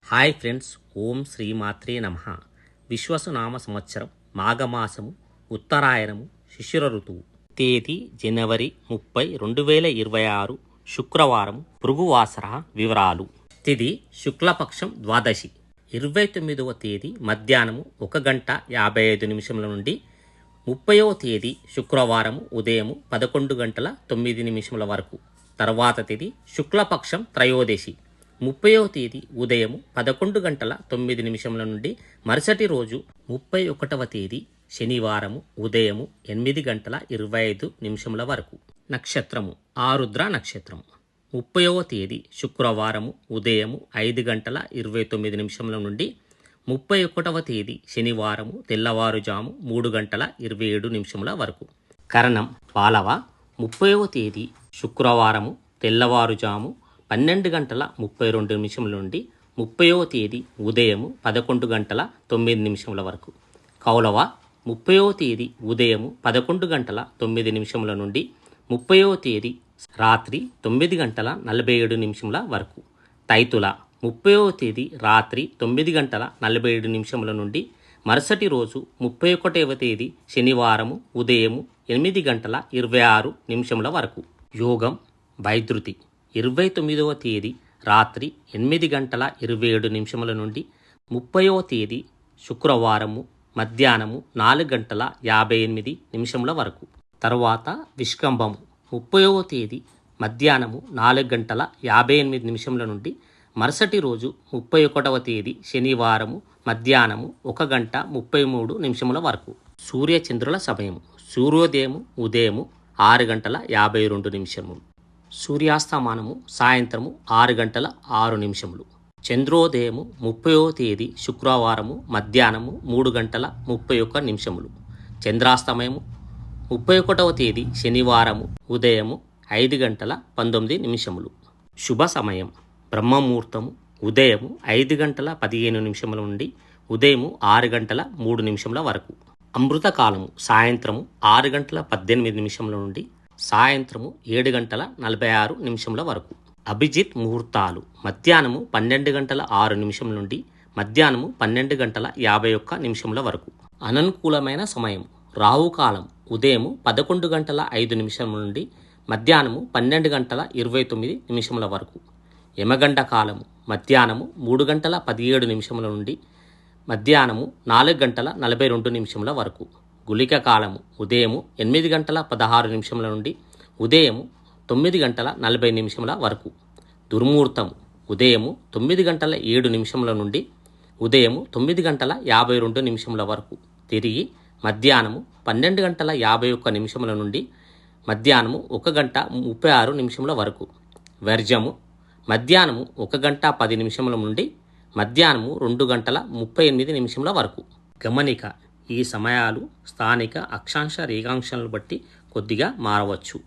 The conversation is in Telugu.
హాయ్ ఫ్రెండ్స్, ఓం శ్రీమాత్రే నమ. విశ్వసునామ సంవత్సరం మాఘమాసము ఉత్తరాయణము శిశిర ఋతువు. తేదీ జనవరి 30, 2026 శుక్రవారం. భృగువాసర వివరాలు. తిథి శుక్లపక్షం ద్వాదశి. 29వ తేదీ మధ్యాహ్నము 1:55 నుండి 30వ తేదీ శుక్రవారం ఉదయం 11:09 వరకు. తర్వాత తేదీ శుక్లపక్షం త్రయోదశి. 30వ తేదీ ఉదయం 11:09 నుండి మరుసటి రోజు 31వ తేదీ శనివారము ఉదయం 8:25 వరకు. నక్షత్రము ఆరుద్ర నక్షత్రము. 30వ తేదీ శుక్రవారము ఉదయం 5:29 నుండి 31వ తేదీ శనివారము తెల్లవారుజాము 3:27 వరకు. కరణం పాలవ. 30వ తేదీ శుక్రవారము తెల్లవారుజాము 12:32 నుండి 30వ తేదీ ఉదయం 11:09 వరకు. కౌలవ. 30వ తేదీ ఉదయం 11:09 నుండి 30వ తేదీ రాత్రి 9:47 వరకు. తైతుల. 30వ తేదీ రాత్రి 9:47 నుండి మరుసటి రోజు 31వ తేదీ శనివారము ఉదయం 8:26 వరకు. యోగం వైద్యుతి. 29వ తేదీ రాత్రి 8:27 నుండి 30వ తేదీ శుక్రవారము మధ్యాహ్నము 4:58 వరకు. తరువాత విష్కంభము. 30వ తేదీ మధ్యాహ్నము 4:58 నుండి మరుసటి రోజు 31వ తేదీ శనివారము మధ్యాహ్నము 1:33 వరకు. సూర్యచంద్రుల సమయము. సూర్యోదయము ఉదయము 6:52. సూర్యాస్తమానము సాయంత్రము 6:06. చంద్రోదయము 30వ తేదీ శుక్రవారము మధ్యాహ్నము 3:31. చంద్రాస్తమయము 31వ తేదీ శనివారము ఉదయము 5:19. శుభ సమయం. బ్రహ్మముహూర్తము ఉదయము 5:15 నుండి ఉదయం 6:03 వరకు. అమృతకాలము సాయంత్రము 6:18 నుండి సాయంత్రము 7:46 వరకు. అభిజిత్ ముహూర్తాలు మధ్యాహ్నము 12:06 నుండి మధ్యాహ్నము 12:51 వరకు. అననుకూలమైన సమయం. రాహుకాలం ఉదయం 11:05 నుండి మధ్యాహ్నము 12:29 వరకు. యమగండ కాలము మధ్యాహ్నము 3:17 నుండి మధ్యాహ్నము 4:42 వరకు. గుళిక కాలము ఉదయం 8:16 నుండి ఉదయం 9:40 వరకు. దుర్ముహూర్తము ఉదయం 9:07 నుండి ఉదయం 9:52 వరకు. తిరిగి మధ్యాహ్నము 12:51 నుండి మధ్యాహ్నము 1:36 వరకు. వర్జము మధ్యాహ్నము 1:10 నుండి మధ్యాహ్నము 2:38 వరకు. గమనిక: ఈ సమయాలు స్థానిక అక్షాంశ రేఖాంశాలను బట్టి కొద్దిగా మారవచ్చు.